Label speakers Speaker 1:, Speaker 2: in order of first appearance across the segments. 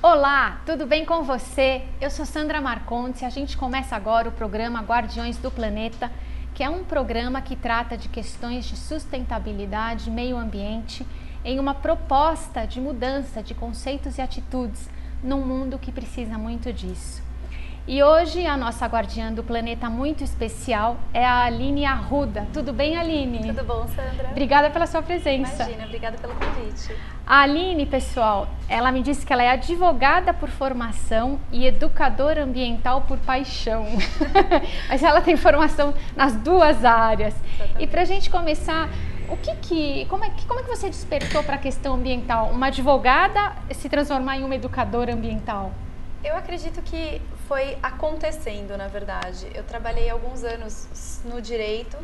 Speaker 1: Olá, tudo bem com você? Eu sou Sandra Marcontes e a gente começa agora o programa Guardiões do Planeta, que é um programa que trata de questões de sustentabilidade, meio ambiente, em uma proposta de mudança de conceitos e atitudes num mundo que precisa muito disso. E hoje a nossa guardiã do planeta muito especial é a Aline Arruda. Tudo bem, Aline?
Speaker 2: Tudo bom, Sandra?
Speaker 1: Obrigada pela sua presença.
Speaker 2: Imagina, obrigada pelo convite.
Speaker 1: A Aline, pessoal, ela me disse que ela é advogada por formação e educadora ambiental por paixão. Mas ela tem formação nas duas áreas.
Speaker 2: Exatamente.
Speaker 1: E para a gente começar, como é que você despertou para a questão ambiental? Uma advogada se transformar em uma educadora ambiental?
Speaker 2: Eu acredito que foi acontecendo, na verdade. Eu trabalhei alguns anos no direito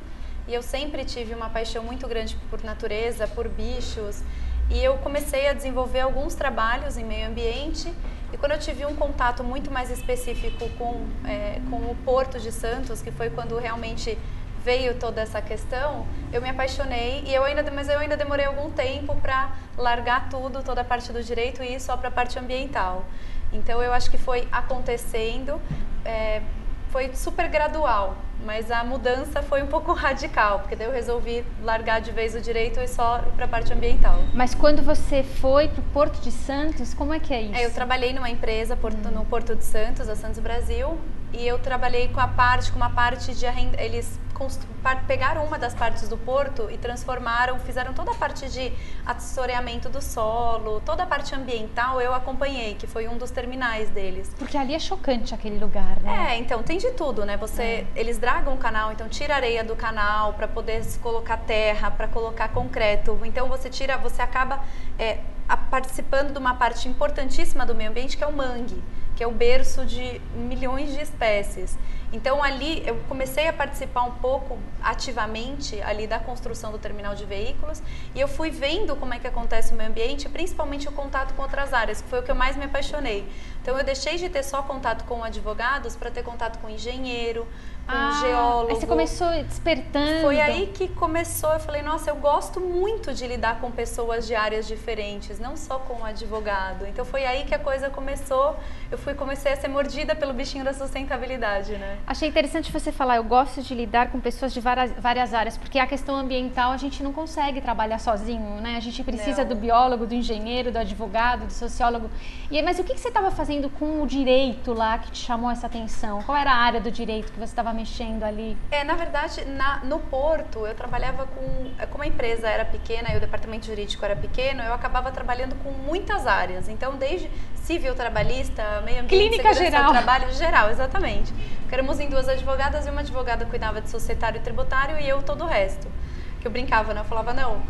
Speaker 2: e eu sempre tive uma paixão muito grande por natureza, por bichos. E eu comecei a desenvolver alguns trabalhos em meio ambiente e quando eu tive um contato muito mais específico com o Porto de Santos, que foi quando realmente veio toda essa questão, eu me apaixonei mas eu ainda demorei algum tempo para largar tudo, toda a parte do direito e ir só para a parte ambiental. Então eu acho que foi acontecendo, foi super gradual, mas a mudança foi um pouco radical, porque daí eu resolvi largar de vez o direito e só ir para a parte ambiental.
Speaker 1: Mas quando você foi para o Porto de Santos, como é que é isso?
Speaker 2: Eu trabalhei numa empresa no Porto de Santos, a Santos Brasil, e eu trabalhei com uma parte de eles pegaram uma das partes do porto e fizeram toda a parte de assoreamento do solo, toda a parte ambiental eu acompanhei, que foi um dos terminais deles.
Speaker 1: Porque ali é chocante aquele lugar, né?
Speaker 2: Então tem de tudo, né? Eles dragam o canal, então tira areia do canal para poder colocar terra, para colocar concreto. Então você acaba participando de uma parte importantíssima do meio ambiente, que é o mangue, que é o berço de milhões de espécies. Então ali eu comecei a participar um pouco ativamente ali da construção do terminal de veículos e eu fui vendo como é que acontece o meio ambiente, principalmente o contato com outras áreas, que foi o que eu mais me apaixonei. Então eu deixei de ter só contato com advogados para ter contato com engenheiro, com geólogo.
Speaker 1: Aí você começou despertando.
Speaker 2: Foi aí que começou, eu falei, nossa, eu gosto muito de lidar com pessoas de áreas diferentes, não só com o advogado. Então foi aí que a coisa começou, comecei a ser mordida pelo bichinho da sustentabilidade, né?
Speaker 1: Achei interessante você falar, eu gosto de lidar com pessoas de várias áreas, porque a questão ambiental a gente não consegue trabalhar sozinho, né? A gente precisa do biólogo, do engenheiro, do advogado, do sociólogo. Mas o que você estava fazendo com o direito lá que te chamou essa atenção? Qual era a área do direito que você estava mexendo ali?
Speaker 2: Na verdade, no Porto, eu trabalhava como a empresa era pequena e o departamento jurídico era pequeno, eu acabava trabalhando com muitas áreas. Então, desde civil, trabalhista, meio ambiente,
Speaker 1: clínica
Speaker 2: segurança
Speaker 1: geral.
Speaker 2: do trabalho, geral, exatamente. Éramos em duas advogadas e uma advogada cuidava de societário e tributário e eu todo o resto. Que eu brincava, né? Eu falava, não,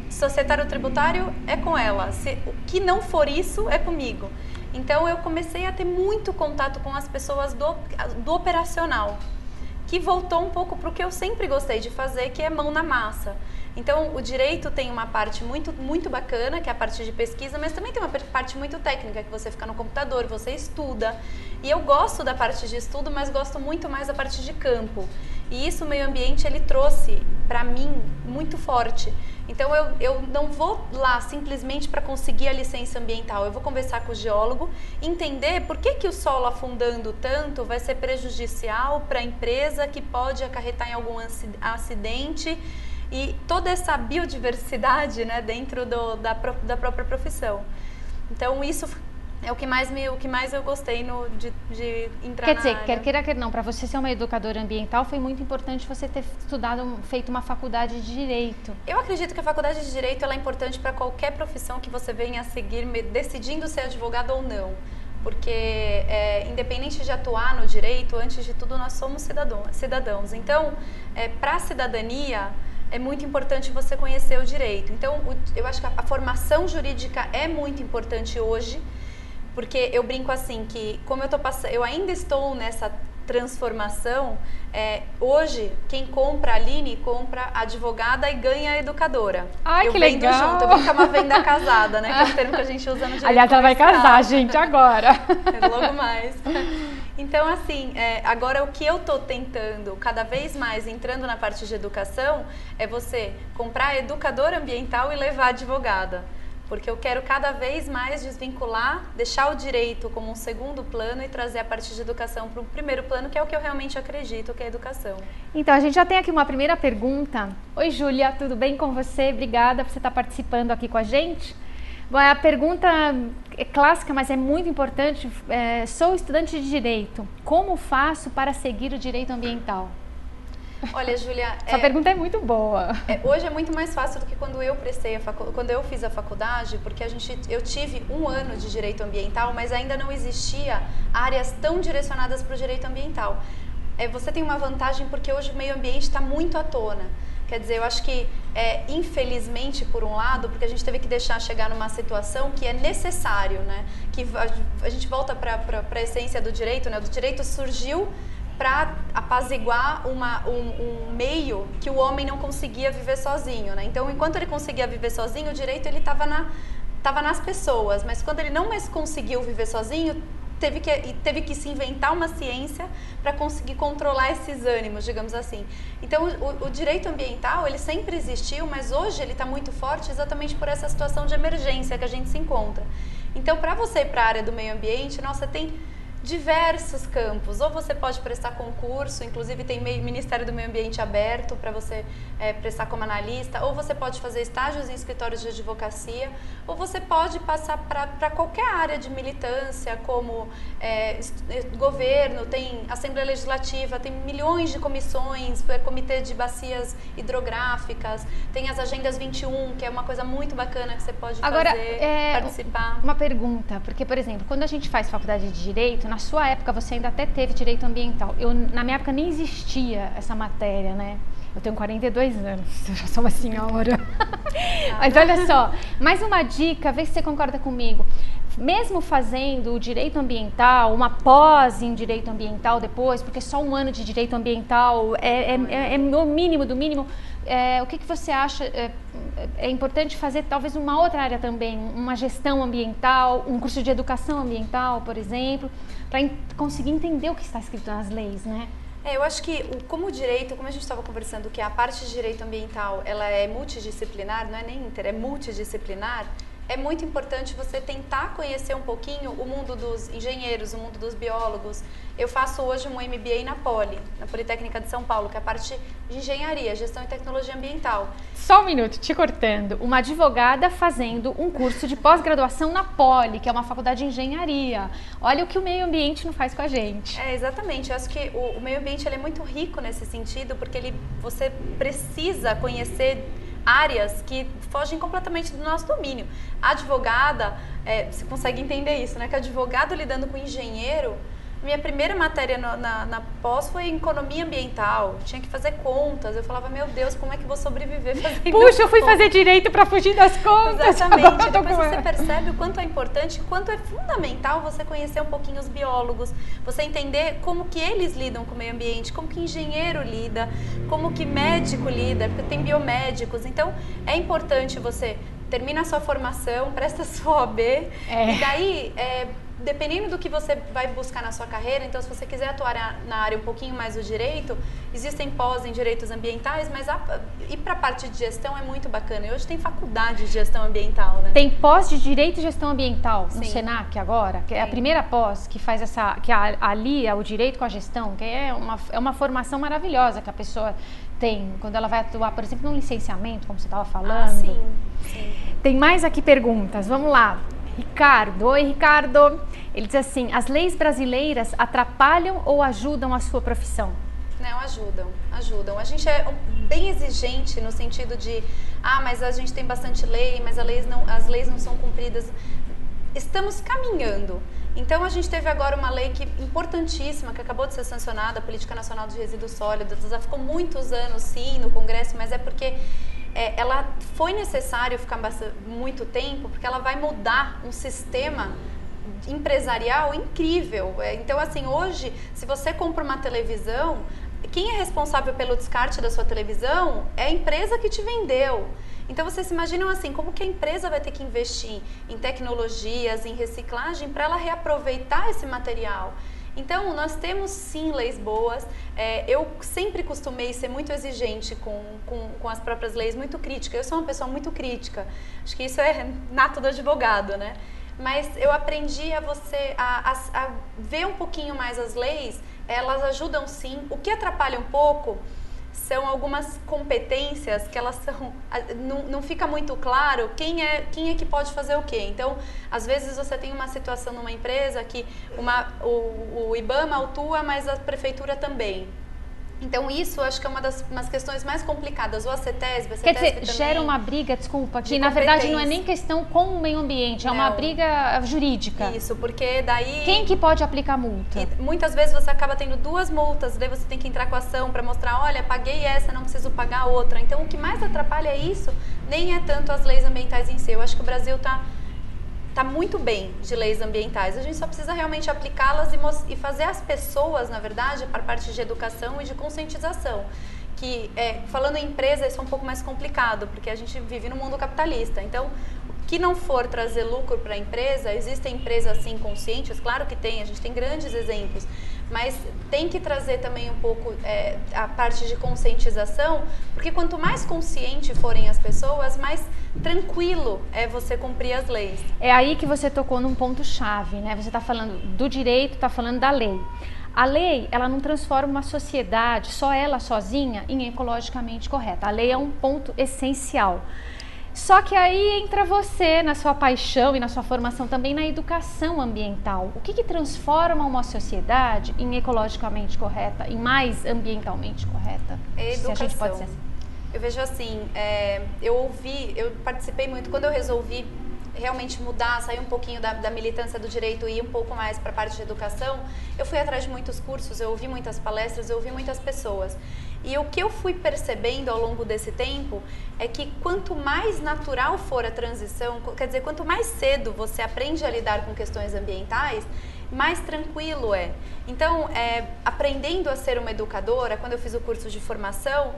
Speaker 2: societário tributário é com ela, o que não for isso é comigo. Então, eu comecei a ter muito contato com as pessoas do operacional, que voltou um pouco para o que eu sempre gostei de fazer, que é mão na massa. Então, o direito tem uma parte muito, muito bacana, que é a parte de pesquisa, mas também tem uma parte muito técnica, que você fica no computador, você estuda. E eu gosto da parte de estudo, mas gosto muito mais da parte de campo. E isso o meio ambiente, ele trouxe para mim muito forte. Então, eu não vou lá simplesmente para conseguir a licença ambiental. Eu vou conversar com o geólogo, entender por que o solo afundando tanto vai ser prejudicial para a empresa, que pode acarretar em algum acidente e toda essa biodiversidade, né, dentro da própria profissão. Então, isso é o que mais eu gostei de entrar na área.
Speaker 1: Quer queira, quer não, para você ser uma educadora ambiental foi muito importante você ter feito uma faculdade de Direito.
Speaker 2: Eu acredito que a faculdade de Direito ela é importante para qualquer profissão que você venha a seguir, decidindo ser advogado ou não. Porque, independente de atuar no direito, antes de tudo nós somos cidadãos. Então, para a cidadania, é muito importante você conhecer o direito. Então, eu acho que a formação jurídica é muito importante hoje, porque eu brinco assim que, como eu ainda estou nessa transformação, hoje quem compra a Aline compra a advogada e ganha a educadora.
Speaker 1: Ai, que legal!
Speaker 2: Eu vendo junto, eu brinco que é uma venda casada, né? Que é o termo que a gente usa no direito.
Speaker 1: Aliás, ela vai casar, gente, agora.
Speaker 2: Logo mais. Então, assim, agora o que eu estou tentando, cada vez mais entrando na parte de educação, é você comprar educadora ambiental e levar advogada. porque eu quero cada vez mais desvincular, deixar o direito como um segundo plano e trazer a parte de educação para o primeiro plano, que é o que eu realmente acredito, que é a educação.
Speaker 1: Então, a gente já tem aqui uma primeira pergunta. Oi, Júlia, tudo bem com você? Obrigada por você estar participando aqui com a gente. Bom, a pergunta é clássica, mas é muito importante. Sou estudante de Direito. Como faço para seguir o direito ambiental?
Speaker 2: Olha, Júlia,
Speaker 1: essa pergunta é muito boa.
Speaker 2: Hoje é muito mais fácil do que quando eu quando eu fiz a faculdade, porque eu tive 1 ano de direito ambiental, mas ainda não existia áreas tão direcionadas para o direito ambiental. Você tem uma vantagem porque hoje o meio ambiente está muito à tona. Quer dizer, eu acho que, infelizmente, por um lado, porque a gente teve que deixar chegar numa situação que é necessário, né? Que a gente volta para a essência do direito, né? O direito surgiu para apaziguar um meio que o homem não conseguia viver sozinho, né? Então, enquanto ele conseguia viver sozinho, o direito ele estava nas pessoas, mas quando ele não mais conseguiu viver sozinho, teve que se inventar uma ciência para conseguir controlar esses ânimos, digamos assim. Então, o direito ambiental, ele sempre existiu, mas hoje ele está muito forte exatamente por essa situação de emergência que a gente se encontra. Então, para você ir para a área do meio ambiente, nossa, tem diversos campos, ou você pode prestar concurso, inclusive tem Ministério do Meio Ambiente aberto para você prestar como analista, ou você pode fazer estágios em escritórios de advocacia, ou você pode passar para qualquer área de militância, como governo, tem Assembleia Legislativa, tem milhões de comissões, Comitê de Bacias Hidrográficas, tem as Agendas 21, que é uma coisa muito bacana que você pode participar.
Speaker 1: Uma pergunta, porque, por exemplo, quando a gente faz faculdade de Direito, na sua época você ainda até teve direito ambiental. Na minha época nem existia essa matéria, né? Eu tenho 42 anos, eu já sou uma senhora. Mas olha só, mais uma dica, vê se você concorda comigo. Mesmo fazendo o direito ambiental, uma pós em direito ambiental depois, porque só 1 ano de direito ambiental é no mínimo do mínimo, o que você acha é importante fazer talvez uma outra área também, uma gestão ambiental, um curso de educação ambiental, por exemplo, para conseguir entender o que está escrito nas leis, né?
Speaker 2: Eu acho que como direito, como a gente estava conversando, que a parte de direito ambiental ela é multidisciplinar, não é nem inter, é multidisciplinar, é muito importante você tentar conhecer um pouquinho o mundo dos engenheiros, o mundo dos biólogos. Eu faço hoje um MBA na Politécnica de São Paulo, que é a parte de engenharia, gestão e tecnologia ambiental.
Speaker 1: Só um minuto, te cortando. Uma advogada fazendo um curso de pós-graduação na Poli, que é uma faculdade de engenharia. Olha o que o meio ambiente não faz com a gente.
Speaker 2: Exatamente. Eu acho que o meio ambiente ele é muito rico nesse sentido, porque você precisa conhecer áreas que fogem completamente do nosso domínio. A advogada, você consegue entender isso, né? Que advogado lidando com engenheiro, minha primeira matéria na pós foi economia ambiental, tinha que fazer contas, eu falava, meu Deus, como é que eu vou sobreviver fazendo
Speaker 1: Puxa, eu fui fazer direito para fugir das contas.
Speaker 2: Exatamente, depois você percebe o quanto é importante, o quanto é fundamental você conhecer um pouquinho os biólogos, você entender como que eles lidam com o meio ambiente, como que engenheiro lida, como que médico lida, porque tem biomédicos, então é importante você termina a sua formação, presta a sua OAB, e daí, dependendo do que você vai buscar na sua carreira, então se você quiser atuar na área um pouquinho mais do direito, existem pós em direitos ambientais, mas ir para a parte de gestão é muito bacana. E hoje tem faculdade de gestão ambiental, né?
Speaker 1: Tem pós de direito e gestão ambiental no
Speaker 2: Sim.
Speaker 1: Senac agora, que é a primeira pós que faz que alia o direito com a gestão, que é uma formação maravilhosa que a pessoa tem quando ela vai atuar, por exemplo, num licenciamento, como você estava falando.
Speaker 2: Sim.
Speaker 1: Tem mais aqui perguntas, vamos lá. Ricardo, oi Ricardo, ele diz assim, as leis brasileiras atrapalham ou ajudam a sua profissão?
Speaker 2: Não, ajudam. A gente é bem exigente no sentido de, mas a gente tem bastante lei, mas as leis não são cumpridas. Estamos caminhando. Então a gente teve agora uma lei importantíssima, que acabou de ser sancionada, a Política Nacional de Resíduos Sólidos, já ficou muitos anos sim no Congresso, mas é porque ela foi necessário ficar muito tempo, porque ela vai mudar um sistema empresarial incrível. Então, assim, hoje, se você compra uma televisão, quem é responsável pelo descarte da sua televisão é a empresa que te vendeu. Então, vocês se imaginam assim, como que a empresa vai ter que investir em tecnologias, em reciclagem, para ela reaproveitar esse material. Então, nós temos sim leis boas. Eu sempre costumei ser muito exigente com as próprias leis, muito crítica. Eu sou uma pessoa muito crítica. Acho que isso é nato do advogado, né? Mas eu aprendi a ver um pouquinho mais as leis. Elas ajudam sim. O que atrapalha um pouco são algumas competências que elas são... Não fica muito claro quem é que pode fazer o quê. Então, às vezes você tem uma situação numa empresa que o IBAMA autua, mas a prefeitura também. Então, isso acho que é umas questões mais complicadas. O ACETESB,
Speaker 1: Quer dizer,
Speaker 2: também,
Speaker 1: gera uma briga, desculpa, que na verdade não é nem questão com o meio ambiente, é uma briga jurídica.
Speaker 2: Isso, porque daí...
Speaker 1: Quem que pode aplicar multa?
Speaker 2: E muitas vezes você acaba tendo 2 multas, daí você tem que entrar com a ação para mostrar, olha, paguei essa, não preciso pagar outra. Então, o que mais atrapalha é isso, nem é tanto as leis ambientais em si. Eu acho que o Brasil tá muito bem de leis ambientais. A gente só precisa realmente aplicá-las e fazer as pessoas, na verdade, para a parte de educação e de conscientização. Que, falando em empresa, isso é um pouco mais complicado, porque a gente vive no mundo capitalista. Então, o que não for trazer lucro para a empresa, existem empresas assim conscientes, claro que tem, a gente tem grandes exemplos, mas tem que trazer também um pouco a parte de conscientização, porque quanto mais consciente forem as pessoas, mais tranquilo é você cumprir as leis.
Speaker 1: É aí que você tocou num ponto-chave, né? Você está falando do direito, está falando da lei. A lei, ela não transforma uma sociedade, só ela sozinha, em ecologicamente correta. A lei é um ponto essencial. Só que aí entra você na sua paixão e na sua formação também na educação ambiental. O que transforma uma sociedade em ecologicamente correta, em mais ambientalmente correta?
Speaker 2: Educação.
Speaker 1: Se a gente pode ser assim.
Speaker 2: Eu vejo assim, eu participei muito, quando eu resolvi realmente mudar, sair um pouquinho da militância do direito e ir um pouco mais para a parte de educação, eu fui atrás de muitos cursos, eu ouvi muitas palestras, eu ouvi muitas pessoas. E o que eu fui percebendo ao longo desse tempo é que quanto mais natural for a transição, quer dizer, quanto mais cedo você aprende a lidar com questões ambientais, mais tranquilo é. Então, aprendendo a ser uma educadora, quando eu fiz o curso de formação,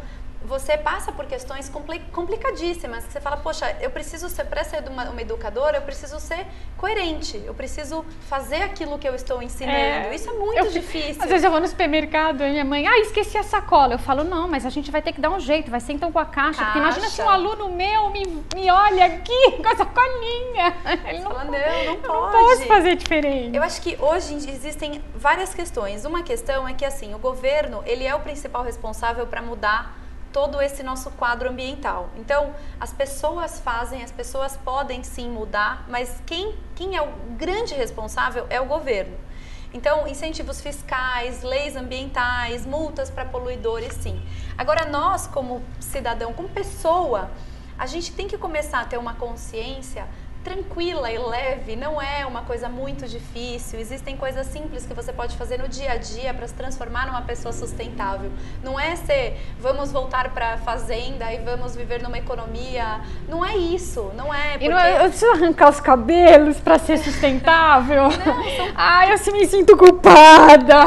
Speaker 2: você passa por questões complicadíssimas, que você fala, poxa, eu preciso ser, para ser uma educadora, eu preciso ser coerente, eu preciso fazer aquilo que eu estou ensinando. Isso é muito difícil.
Speaker 1: Às vezes eu vou no supermercado e minha mãe, esqueci a sacola. Eu falo, não, mas a gente vai ter que dar um jeito, vai ser então com a caixa. Porque imagina se um aluno meu me olha aqui com a sacolinha. Ele
Speaker 2: não pode.
Speaker 1: Eu não posso fazer diferente.
Speaker 2: Eu acho que hoje existem várias questões. Uma questão é que, assim, o governo, ele é o principal responsável para mudar todo esse nosso quadro ambiental. Então, as pessoas podem sim mudar, mas quem é o grande responsável é o governo. Então, incentivos fiscais, leis ambientais, multas para poluidores, sim. Agora, nós como cidadão, como pessoa, a gente tem que começar a ter uma consciência tranquila e leve, não é uma coisa muito difícil, existem coisas simples que você pode fazer no dia a dia para se transformar numa pessoa sustentável. Não é vamos voltar para a fazenda e vamos viver numa economia, não é isso, não é. Porque...
Speaker 1: eu preciso arrancar os cabelos para ser sustentável? Não, eu me sinto culpada.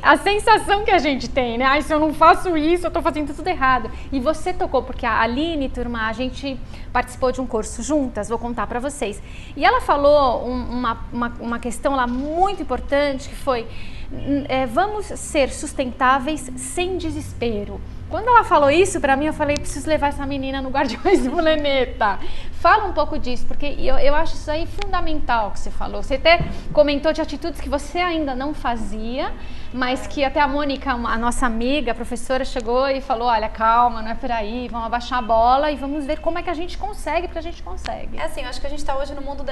Speaker 1: A sensação que a gente tem, né? Se eu não faço isso, eu estou fazendo tudo errado. E você tocou, porque a Aline, turma, a gente participou de um curso juntas, vou contar para vocês. E ela falou uma questão lá muito importante, que foi vamos ser sustentáveis sem desespero. Quando ela falou isso para mim, eu falei, preciso levar essa menina no Guardiões do Planeta. Fala um pouco disso, porque eu acho isso aí fundamental que você falou. Você até comentou de atitudes que você ainda não fazia, mas que até a Mônica, a nossa amiga, a professora, chegou e falou, olha, calma, não é por aí, vamos abaixar a bola e vamos ver como é que a gente consegue, porque a gente consegue.
Speaker 2: É assim, eu acho que a gente está hoje no mundo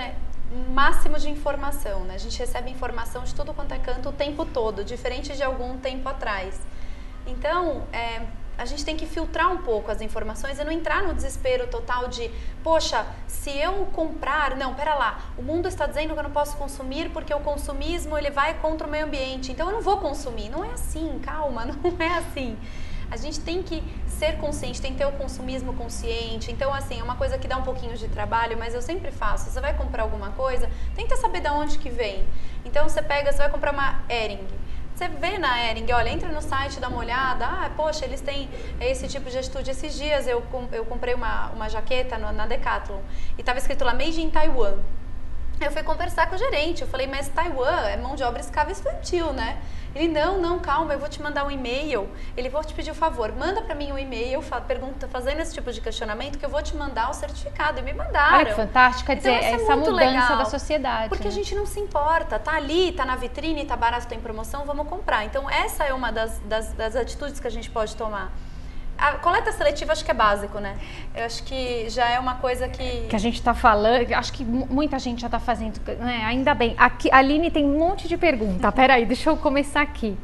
Speaker 2: máximo de informação, né? A gente recebe informação de tudo quanto é canto o tempo todo, diferente de algum tempo atrás. Então, a gente tem que filtrar um pouco as informações e não entrar no desespero total de, poxa, se eu comprar, não, pera lá, o mundo está dizendo que eu não posso consumir porque o consumismo ele vai contra o meio ambiente, então eu não vou consumir. Não é assim, calma, não é assim. A gente tem que ser consciente, tem que ter o consumismo consciente. Então, assim, é uma coisa que dá um pouquinho de trabalho, mas eu sempre faço. Você vai comprar alguma coisa, tenta saber de onde que vem. Então, você vai comprar uma Hering. Você vê na Hering, olha, entra no site, dá uma olhada, poxa, eles têm esse tipo de atitude. Esses dias eu comprei uma jaqueta na Decathlon e estava escrito lá, Made in Taiwan. Eu fui conversar com o gerente, eu falei, mas Taiwan é mão de obra escrava-infantil, né? Ele, não, calma, eu vou te mandar um e-mail. Ele, vou te pedir um favor, manda pra mim um e-mail, fazendo esse tipo de questionamento, que eu vou te mandar o certificado. E me mandaram.
Speaker 1: Olha que fantástico, quer dizer,
Speaker 2: Então,
Speaker 1: essa mudança
Speaker 2: legal,
Speaker 1: da sociedade.
Speaker 2: Porque
Speaker 1: né?
Speaker 2: a gente não se importa, tá ali, tá na vitrine, tá barato, tá em promoção, vamos comprar. Então, essa é uma das atitudes que a gente pode tomar. A coleta seletiva acho que é básico, né? Eu acho que já é uma coisa que
Speaker 1: a gente está falando, acho que muita gente já está fazendo, né? Ainda bem. Aqui, a Aline tem um monte de pergunta. Peraí, deixa eu começar aqui.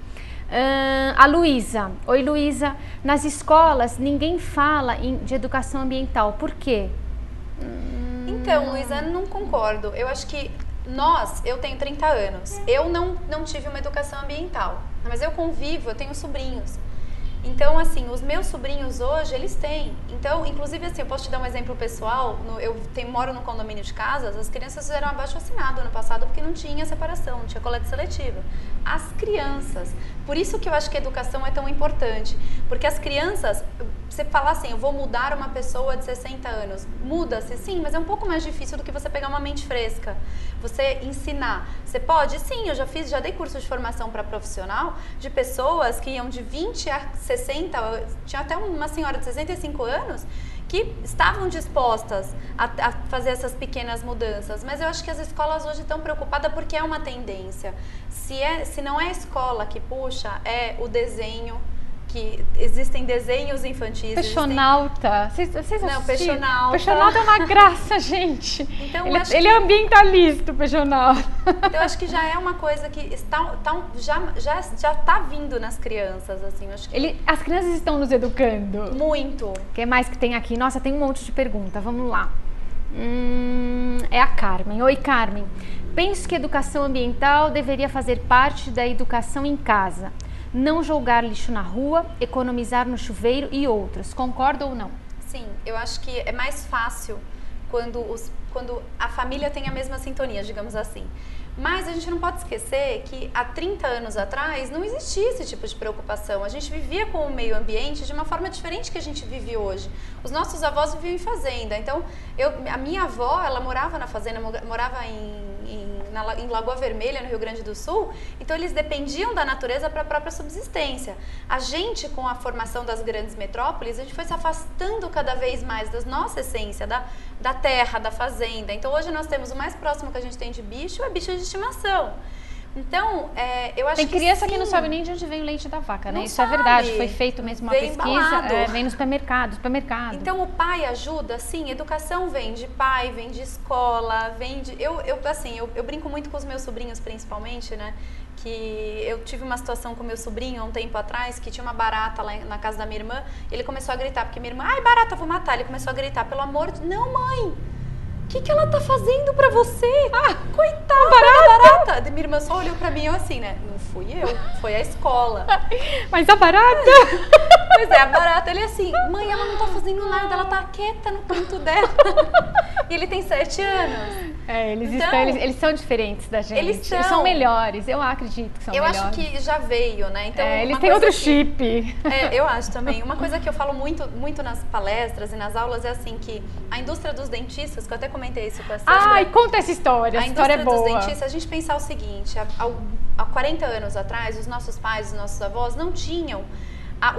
Speaker 1: A Luísa. Oi, Luísa. Nas escolas, ninguém fala de educação ambiental. Por quê?
Speaker 2: Então, Luísa, não concordo. Eu acho que eu tenho 30 anos. Eu não tive uma educação ambiental. Mas eu convivo, eu tenho sobrinhos. Então, assim, os meus sobrinhos hoje, eles têm. Então, inclusive, assim, eu posso te dar um exemplo pessoal. Moro no condomínio de casas, as crianças fizeram abaixo-assinado ano passado porque não tinha separação, não tinha coleta seletiva. As crianças. Por isso que eu acho que a educação é tão importante. Porque as crianças, você falar assim, eu vou mudar uma pessoa de 60 anos. Muda-se, sim, mas é um pouco mais difícil do que você pegar uma mente fresca. Você ensinar. Você pode? Sim, eu já dei curso de formação para profissional de pessoas que iam de 20 a 60, tinha até uma senhora de 65 anos que estavam dispostas a fazer essas pequenas mudanças, mas eu acho que as escolas hoje estão preocupadas porque é uma tendência. Se não é a escola que puxa, é o desenho, que existem desenhos infantis.
Speaker 1: Peixonauta. Vocês
Speaker 2: não, Peixonauta.
Speaker 1: Peixonauta é uma graça, gente.
Speaker 2: Então,
Speaker 1: ele é ambientalista, o Peixonauta.
Speaker 2: Então, eu acho que já é uma coisa que já está vindo nas crianças, assim. Eu acho que
Speaker 1: as crianças estão nos educando.
Speaker 2: Muito.
Speaker 1: O que mais que tem aqui? Nossa, tem um monte de pergunta. Vamos lá. É a Carmen. Oi, Carmen. Penso que educação ambiental deveria fazer parte da educação em casa. Não jogar lixo na rua, economizar no chuveiro e outros. Concorda ou não?
Speaker 2: Sim, eu acho que é mais fácil quando a família tem a mesma sintonia, digamos assim. Mas a gente não pode esquecer que há 30 anos atrás não existia esse tipo de preocupação. A gente vivia com o meio ambiente de uma forma diferente que a gente vive hoje. Os nossos avós viviam em fazenda. Então, a minha avó, ela morava na fazenda, morava em Lagoa Vermelha, no Rio Grande do Sul. Então, eles dependiam da natureza para a própria subsistência. A gente, com a formação das grandes metrópoles, a gente foi se afastando cada vez mais da nossa essência, da terra, da fazenda. Então, hoje nós temos o mais próximo que a gente tem de bicho é bicho de estimação. Então, eu acho que
Speaker 1: tem criança
Speaker 2: sim,
Speaker 1: que não sabe nem de onde vem o leite da vaca, né?
Speaker 2: Não
Speaker 1: Isso
Speaker 2: sabe.
Speaker 1: É verdade, foi feito mesmo uma
Speaker 2: Vem
Speaker 1: pesquisa, vem no supermercado.
Speaker 2: Então, o pai ajuda, sim, educação vem de pai, vem de escola, vem de... Eu brinco muito com os meus sobrinhos, principalmente, né? Que eu tive uma situação com meu sobrinho há um tempo atrás, que tinha uma barata lá na casa da minha irmã, e ele começou a gritar, porque minha irmã, ai, barata, vou matar. Ele começou a gritar, pelo amor de... Não, mãe! O que ela tá fazendo pra você? Coitada da barata! Minha irmã só olhou pra mim e eu assim, né? Não fui eu, foi a escola.
Speaker 1: Mas a barata?
Speaker 2: Pois é, a barata, ele é assim, mãe, ela não tá fazendo nada, ela tá quieta no canto dela. E ele tem 7 anos.
Speaker 1: Eles são diferentes da gente. Eles são melhores, eu acredito que são melhores.
Speaker 2: Eu acho que já veio, né? Então,
Speaker 1: eles têm outro chip.
Speaker 2: Eu acho também. Uma coisa que eu falo muito nas palestras e nas aulas é assim, que a indústria dos dentistas, que eu até comentei isso com a Sandra.
Speaker 1: Ai, conta essa história, a história é boa. A
Speaker 2: indústria dos dentistas, a gente pensar o seguinte, há 40 anos atrás, os nossos pais, os nossos avós não tinham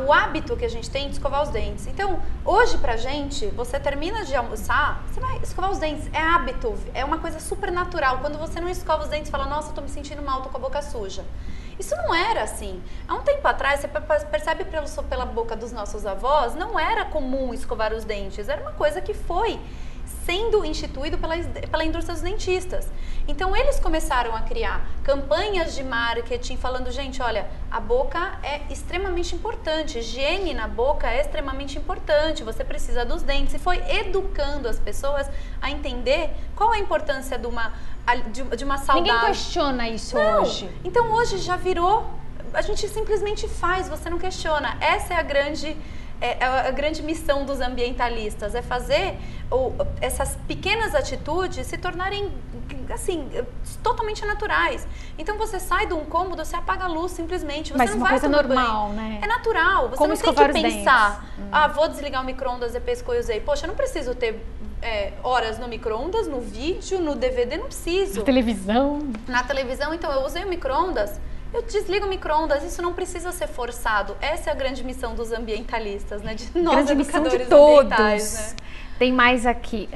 Speaker 2: o hábito que a gente tem de escovar os dentes. Então, hoje pra gente, você termina de almoçar, você vai escovar os dentes. É hábito, é uma coisa super natural. Quando você não escova os dentes, fala, nossa, eu tô me sentindo mal, tô com a boca suja. Isso não era assim. Há um tempo atrás, você percebe pela boca dos nossos avós, não era comum escovar os dentes. Era uma coisa que foi sendo instituído pela indústria dos dentistas. Então, eles começaram a criar campanhas de marketing falando, gente, olha, a boca é extremamente importante, higiene na boca é extremamente importante, você precisa dos dentes. E foi educando as pessoas a entender qual a importância de uma saudável...
Speaker 1: Ninguém questiona isso hoje.
Speaker 2: Então, hoje já virou, a gente simplesmente faz, você não questiona. Essa é a grande missão dos ambientalistas, é fazer essas pequenas atitudes se tornarem, assim, totalmente naturais. Então, você sai de um cômodo, você apaga a luz simplesmente, você
Speaker 1: Mas
Speaker 2: não
Speaker 1: uma
Speaker 2: vai
Speaker 1: coisa normal, né?
Speaker 2: É natural, você
Speaker 1: Como
Speaker 2: não tem
Speaker 1: escovar
Speaker 2: que
Speaker 1: os
Speaker 2: pensar,
Speaker 1: dentes.
Speaker 2: vou desligar o micro-ondas depois que eu usei. Poxa, eu não preciso ter horas no micro-ondas, no vídeo, no DVD, não preciso.
Speaker 1: Na televisão.
Speaker 2: Na televisão, então, eu usei o micro-ondas, eu desligo o micro-ondas, isso não precisa ser forçado. Essa é a grande missão dos ambientalistas, né? De nós,
Speaker 1: grande
Speaker 2: educadores
Speaker 1: missão de todos.
Speaker 2: ambientais, né?
Speaker 1: Tem mais aqui.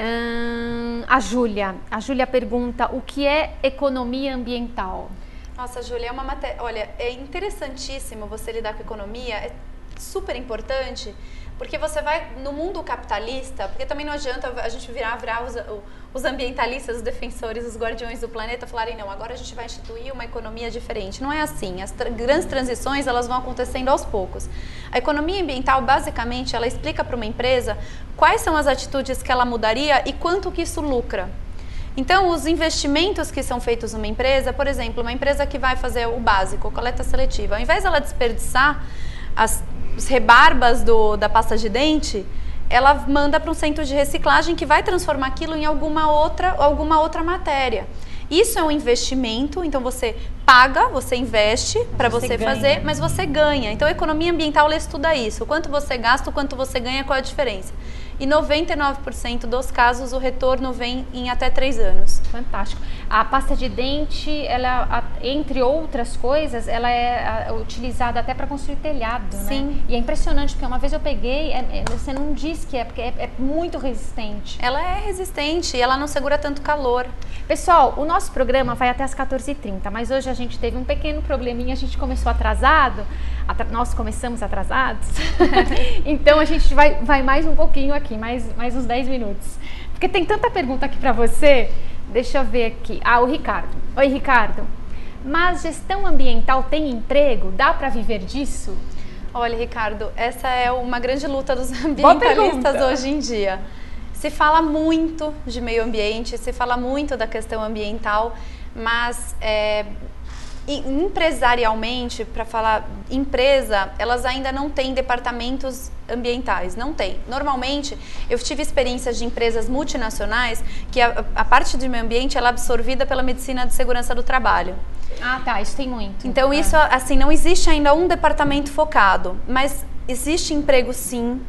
Speaker 1: A Júlia. A Júlia pergunta, o que é economia ambiental?
Speaker 2: Nossa, Júlia, é uma matéria... Olha, é interessantíssimo você lidar com economia, é super importante, porque você vai no mundo capitalista, porque também não adianta a gente virar os ambientalistas, os defensores, os guardiões do planeta falarem, não, agora a gente vai instituir uma economia diferente. Não é assim. As grandes transições, elas vão acontecendo aos poucos. A economia ambiental, basicamente, ela explica para uma empresa quais são as atitudes que ela mudaria e quanto que isso lucra. Então, os investimentos que são feitos numa empresa, por exemplo, uma empresa que vai fazer o básico, coleta seletiva, ao invés dela desperdiçar as rebarbas da pasta de dente, ela manda para um centro de reciclagem que vai transformar aquilo em alguma outra matéria. Isso é um investimento, então você paga, você investe para você fazer, mas você ganha. Então a economia ambiental ela estuda isso, o quanto você gasta, o quanto você ganha, qual é a diferença. E 99% dos casos o retorno vem em até 3 anos.
Speaker 1: Fantástico. A pasta de dente, ela, entre outras coisas, ela é utilizada até para construir telhado,
Speaker 2: Sim.
Speaker 1: né? E é impressionante, porque uma vez eu peguei, você não diz que porque é muito resistente.
Speaker 2: Ela é resistente e ela não segura tanto calor.
Speaker 1: Pessoal, o nosso programa vai até as 14h30, mas hoje a gente teve um pequeno probleminha, a gente começou atrasado, nós começamos atrasados, então a gente vai mais um pouquinho aqui, mais uns 10 minutos. Porque tem tanta pergunta aqui para você, deixa eu ver aqui. O Ricardo. Oi, Ricardo. Mas gestão ambiental tem emprego? Dá para viver disso?
Speaker 2: Olha, Ricardo, essa é uma grande luta dos ambientalistas hoje em dia. Se fala muito de meio ambiente, se fala muito da questão ambiental, mas empresarialmente, para falar empresa, elas ainda não têm departamentos ambientais, não tem. Normalmente, eu tive experiências de empresas multinacionais que a parte de meio ambiente ela é absorvida pela medicina de segurança do trabalho.
Speaker 1: Ah, tá, isso tem muito.
Speaker 2: Então, isso, assim, não existe ainda um departamento focado, mas existe emprego sim.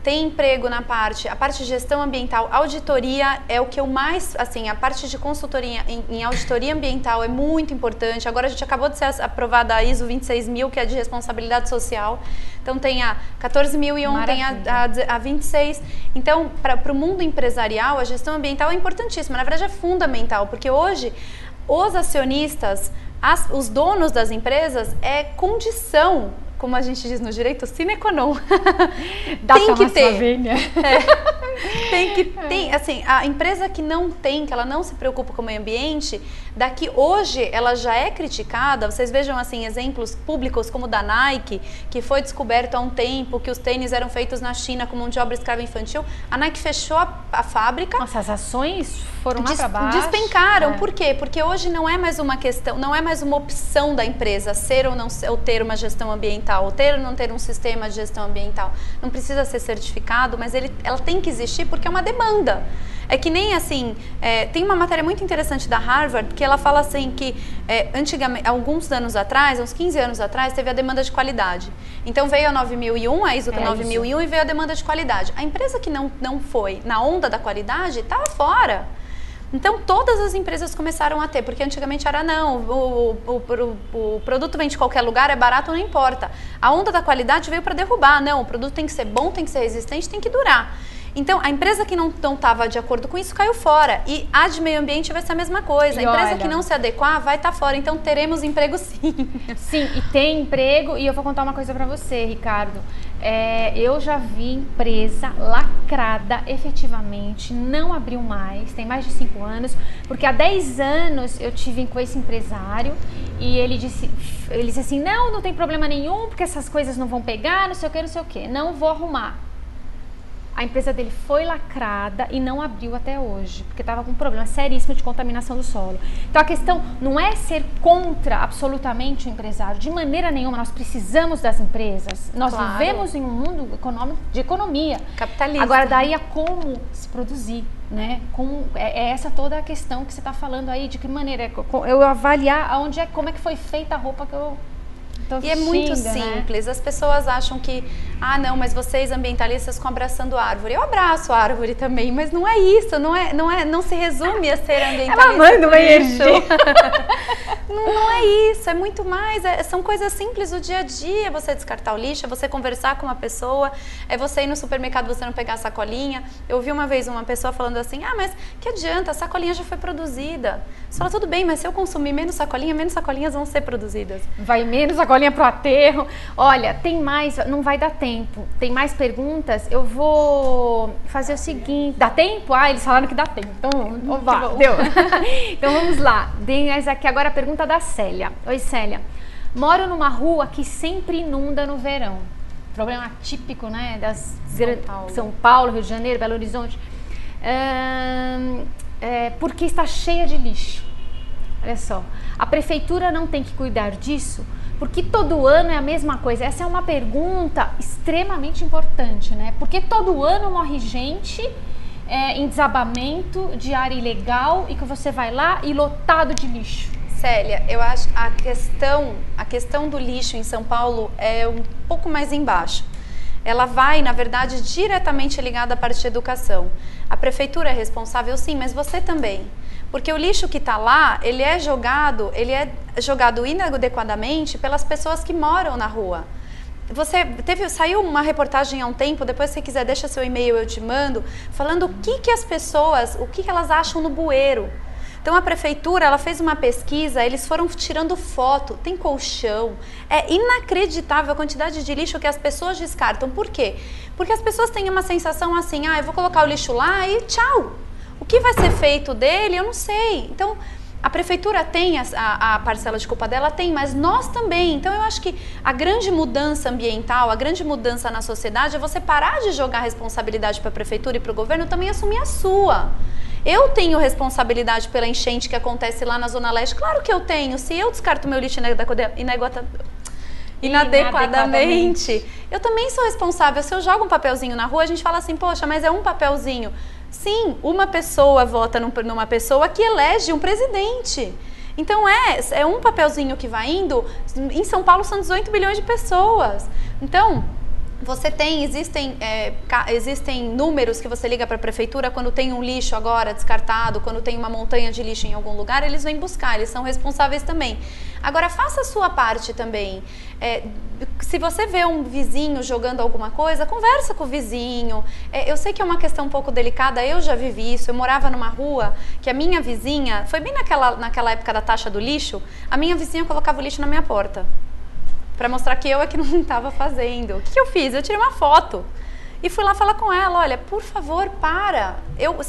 Speaker 2: Tem emprego a parte de gestão ambiental, auditoria é o que eu mais, assim, a parte de consultoria em auditoria ambiental é muito importante. Agora a gente acabou de ser aprovada a ISO 26000, que é de responsabilidade social. Então tem a 14001, tem a 26. Então, para o mundo empresarial, a gestão ambiental é importantíssima, na verdade é fundamental, porque hoje os acionistas, os donos das empresas é condição, como a gente diz no direito, sine qua non. Tem que ter. Tem que ter. Assim, a empresa que não tem, que ela não se preocupa com o meio ambiente, daqui hoje ela já é criticada. Vocês vejam assim exemplos públicos como o da Nike, que foi descoberto há um tempo que os tênis eram feitos na China com mão de obra escrava infantil. A Nike fechou a fábrica.
Speaker 1: Nossa, as ações foram lá para baixo.
Speaker 2: Despencaram. Por quê? Porque hoje não é mais uma questão, não é mais uma opção da empresa ser ou não ou ter uma gestão ambiental, ou ter ou não ter um sistema de gestão ambiental. Não precisa ser certificado, mas ela tem que existir porque é uma demanda. É que nem assim, tem uma matéria muito interessante da Harvard que ela fala assim que antigamente, alguns anos atrás, uns 15 anos atrás, teve a demanda de qualidade. Então veio a 9001, a ISO 9001 e veio a demanda de qualidade. A empresa que não foi na onda da qualidade estava fora. Então todas as empresas começaram a ter, porque antigamente era não, o produto vem de qualquer lugar, é barato, não importa. A onda da qualidade veio para derrubar, não, o produto tem que ser bom, tem que ser resistente, tem que durar. Então, a empresa que não estava de acordo com isso caiu fora. E a de meio ambiente vai ser a mesma coisa. A empresa que não se adequar vai estar fora. Então, teremos emprego sim.
Speaker 1: Sim, e tem emprego. E eu vou contar uma coisa para você, Ricardo. Eu já vi empresa lacrada, efetivamente, não abriu mais. Tem mais de 5 anos. Porque há 10 anos eu tive com esse empresário e ele disse assim, não tem problema nenhum, porque essas coisas não vão pegar, não sei o que, não vou arrumar. A empresa dele foi lacrada e não abriu até hoje, porque estava com um problema seríssimo de contaminação do solo. Então a questão não é ser contra absolutamente o empresário, de maneira nenhuma. Nós precisamos das empresas, nós vivemos em um mundo econômico de economia
Speaker 2: capitalista.
Speaker 1: Agora daí é como se produzir, né? É essa toda a questão que você está falando aí, de que maneira eu avaliar como é que foi feita a roupa que eu
Speaker 2: E é muito simples. As pessoas acham que, não, mas vocês ambientalistas ficam abraçando árvore. Eu abraço a árvore também, mas não é isso, não se resume a ser ambientalista.
Speaker 1: Ela manda uma energia.
Speaker 2: Não é isso, é muito mais, são coisas simples do dia a dia, você descartar o lixo, é você conversar com uma pessoa, é você ir no supermercado, você não pegar a sacolinha. Eu ouvi uma vez uma pessoa falando assim, mas que adianta, a sacolinha já foi produzida. Você fala, tudo bem, mas se eu consumir menos sacolinhas vão ser produzidas.
Speaker 1: Vai menos sacolinha pro aterro. Olha, tem mais, não vai dar tempo, tem mais perguntas, eu vou fazer o seguinte, dá tempo? Eles falaram que dá tempo, então deu. Então vamos lá, tem aqui agora a pergunta da Célia. Oi, Célia. Moro numa rua que sempre inunda no verão. Problema típico, né? São Paulo, Rio de Janeiro, Belo Horizonte. Porque está cheia de lixo. Olha só. A prefeitura não tem que cuidar disso, porque todo ano é a mesma coisa. Essa é uma pergunta extremamente importante, né? Porque todo ano morre gente em desabamento de área ilegal e que você vai lá e lotado de lixo.
Speaker 2: Célia, eu acho que a questão do lixo em São Paulo é um pouco mais embaixo. Ela vai, na verdade, diretamente ligada à parte de educação. A prefeitura é responsável, sim, mas você também. Porque o lixo que está lá, ele é jogado inadequadamente pelas pessoas que moram na rua. Saiu uma reportagem há um tempo, depois se você quiser deixa seu e-mail, eu te mando, falando o que elas acham no bueiro. Então a prefeitura, ela fez uma pesquisa, eles foram tirando foto, tem colchão, é inacreditável a quantidade de lixo que as pessoas descartam. Por quê? Porque as pessoas têm uma sensação assim, eu vou colocar o lixo lá e tchau. O que vai ser feito dele, eu não sei. Então a prefeitura tem a parcela de culpa dela, mas nós também. Então eu acho que a grande mudança ambiental, a grande mudança na sociedade é você parar de jogar a responsabilidade para a prefeitura e para o governo, também assumir a sua. Eu tenho responsabilidade pela enchente que acontece lá na Zona Leste? Claro que eu tenho. Se eu descarto meu lixo inadequadamente, eu também sou responsável. Se eu jogo um papelzinho na rua, a gente fala assim, poxa, mas é um papelzinho. Sim, uma pessoa vota numa pessoa que elege um presidente. Então é um papelzinho que vai indo. Em São Paulo são 18 bilhões de pessoas. Então existem números que você liga para a prefeitura quando tem um lixo agora descartado, quando tem uma montanha de lixo em algum lugar, eles vêm buscar, eles são responsáveis também. Agora faça a sua parte também. Se você vê um vizinho jogando alguma coisa, conversa com o vizinho. Eu sei que é uma questão um pouco delicada, eu já vivi isso. Eu morava numa rua que a minha vizinha, foi bem naquela época da taxa do lixo, a minha vizinha colocava o lixo na minha porta. Para mostrar que eu é que não estava fazendo. O que eu fiz? Eu tirei uma foto e fui lá falar com ela, olha, por favor, para.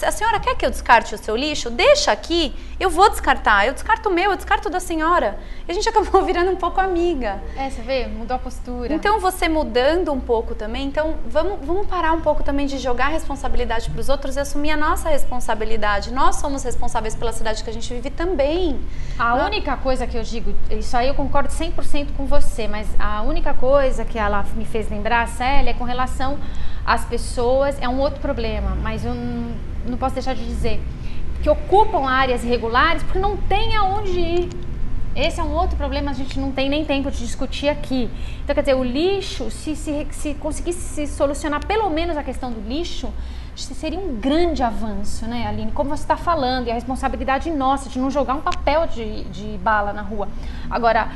Speaker 2: A senhora quer que eu descarte o seu lixo? Deixa aqui, eu vou descartar. Eu descarto o meu, eu descarto o da senhora. E a gente acabou virando um pouco amiga.
Speaker 1: Você vê? Mudou a postura.
Speaker 2: Então, você mudando um pouco também, então vamos parar um pouco também de jogar a responsabilidade para os outros e assumir a nossa responsabilidade. Nós somos responsáveis pela cidade que a gente vive também.
Speaker 1: A única coisa que eu digo, isso aí eu concordo 100% com você, mas a única coisa que ela me fez lembrar, Célia, é com relação às pessoas, é um outro problema, mas eu não posso deixar de dizer, que ocupam áreas irregulares porque não tem aonde ir. Esse é um outro problema, a gente não tem nem tempo de discutir aqui. Então, quer dizer, o lixo, se conseguisse se solucionar pelo menos a questão do lixo, seria um grande avanço, né, Aline? Como você está falando, e a responsabilidade nossa de não jogar um papel de bala na rua. Agora,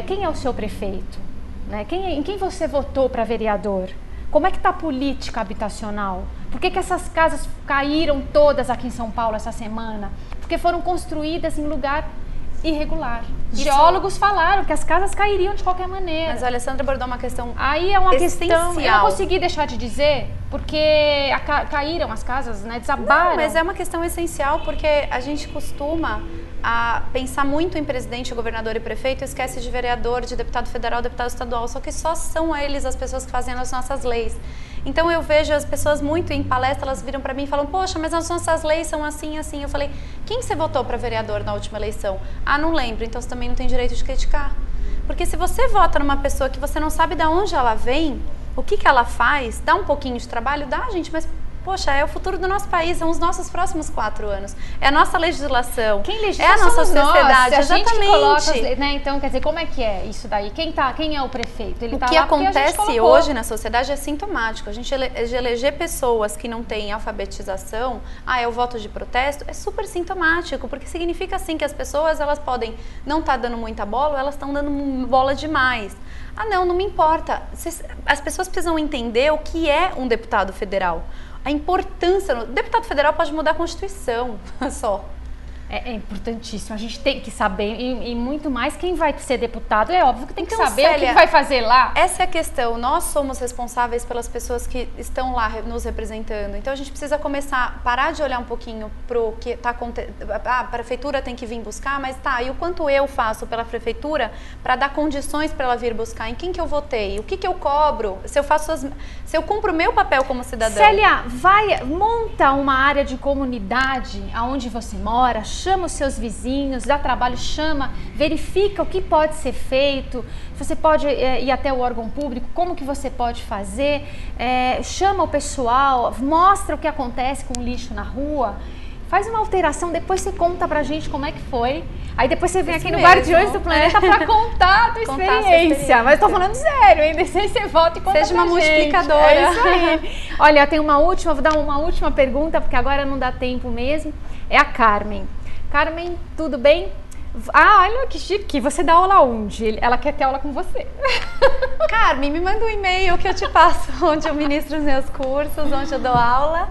Speaker 1: quem é o seu prefeito? Né? Em quem você votou para vereador? Como é que está a política habitacional? Por que essas casas caíram todas aqui em São Paulo essa semana? Porque foram construídas em lugar irregular. Geólogos falaram que as casas cairiam de qualquer maneira.
Speaker 2: Mas olha, Sandra abordou uma questão
Speaker 1: aí é uma
Speaker 2: essencial.
Speaker 1: Questão, eu não consegui deixar de dizer, porque caíram as casas, né, desabaram.
Speaker 2: Não, mas é uma questão essencial, porque a gente costuma pensar muito em presidente, governador e prefeito, esquece de vereador, de deputado federal, deputado estadual, só que só são eles as pessoas que fazem as nossas leis. Então eu vejo as pessoas muito em palestra, elas viram para mim e falam, poxa, mas as nossas leis são assim, assim. Eu falei, quem você votou para vereador na última eleição? Não lembro, então você também não tem direito de criticar. Porque se você vota numa pessoa que você não sabe de onde ela vem, o que ela faz, dá um pouquinho de trabalho? Dá, gente, mas poxa, é o futuro do nosso país, são os nossos próximos 4 anos. É a nossa legislação.
Speaker 1: Quem legisla
Speaker 2: é a nossa
Speaker 1: somos
Speaker 2: sociedade,
Speaker 1: nós,
Speaker 2: exatamente.
Speaker 1: A gente que coloca, né? Então, quer dizer, como é que é isso daí? Quem é o prefeito? Ele
Speaker 2: O
Speaker 1: tá
Speaker 2: que
Speaker 1: lá porque a gente
Speaker 2: acontece
Speaker 1: colocou.
Speaker 2: hoje na sociedade é sintomático. A gente eleger pessoas que não têm alfabetização, é o voto de protesto, é super sintomático, porque significa assim que as pessoas elas podem não estar dando muita bola, ou elas estão dando bola demais. Não me importa. As pessoas precisam entender o que é um deputado federal. A importância. O deputado federal pode mudar a Constituição só.
Speaker 1: É importantíssimo, a gente tem que saber, e muito mais quem vai ser deputado, é óbvio que tem que
Speaker 2: Então,
Speaker 1: saber
Speaker 2: Célia,
Speaker 1: o que vai fazer lá.
Speaker 2: Essa é a questão, nós somos responsáveis pelas pessoas que estão lá nos representando, então a gente precisa parar de olhar um pouquinho para o que está acontecendo, a prefeitura tem que vir buscar, mas e o quanto eu faço pela prefeitura para dar condições para ela vir buscar, em quem que eu votei, o que eu cobro, se eu cumpro o meu papel como cidadã.
Speaker 1: Célia, monta uma área de comunidade aonde você mora, chama os seus vizinhos, dá trabalho, verifica o que pode ser feito, você pode ir até o órgão público, como que você pode fazer, chama o pessoal, mostra o que acontece com o lixo na rua, faz uma alteração, depois você conta pra gente como é que foi, aí depois você vem aqui no Guardiões do Planeta pra contar a tua experiência, mas tô falando sério, hein? Deixa você volta e conta
Speaker 2: Seja uma
Speaker 1: pra gente.
Speaker 2: multiplicadora.
Speaker 1: É isso aí. Olha, tem vou dar uma última pergunta, porque agora não dá tempo mesmo, é a Carmen. Carmen, tudo bem? Olha que chique, você dá aula onde? Ela quer ter aula com você.
Speaker 2: Carmen, me manda um e-mail que eu te passo onde eu ministro os meus cursos, onde eu dou aula.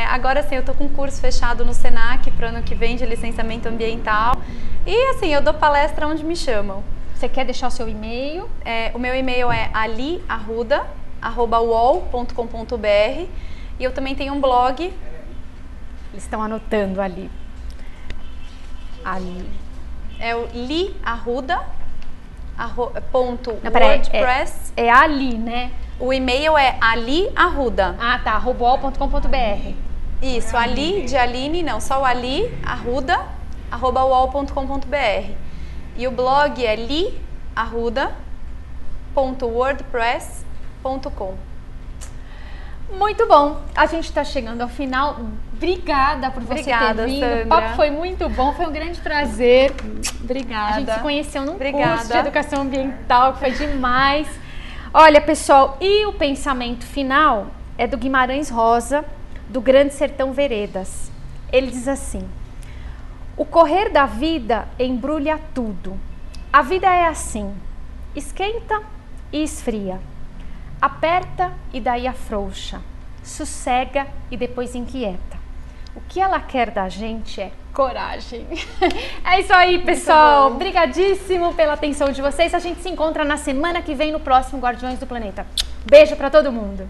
Speaker 2: Agora sim, eu tô com um curso fechado no Senac para o ano que vem de licenciamento ambiental. E assim, eu dou palestra onde me chamam.
Speaker 1: Você quer deixar o seu e-mail?
Speaker 2: O meu e-mail é aliarruda@uol.com.br e eu também tenho um blog.
Speaker 1: Eles estão anotando ali.
Speaker 2: É o liarruda.wordpress.
Speaker 1: É Ali, né?
Speaker 2: O e-mail é aliarruda.
Speaker 1: Tá, @uol.com.br.
Speaker 2: Isso, Ali de Aline, não, só o aliarruda@uol.com.br. E o blog é liarruda.wordpress.com.
Speaker 1: Muito bom, a gente está chegando ao final. Obrigada por você ter vindo.
Speaker 2: Sandra.
Speaker 1: O papo foi muito bom, foi um grande prazer.
Speaker 2: Obrigada.
Speaker 1: A gente se conheceu num curso de educação ambiental, que foi demais. Olha, pessoal, e o pensamento final é do Guimarães Rosa, do Grande Sertão Veredas. Ele diz assim: o correr da vida embrulha tudo. A vida é assim, esquenta e esfria. Aperta e daí afrouxa, sossega e depois inquieta. O que ela quer da gente é coragem. É isso aí, pessoal. Obrigadíssimo pela atenção de vocês. A gente se encontra na semana que vem no próximo Guardiões do Planeta. Beijo para todo mundo.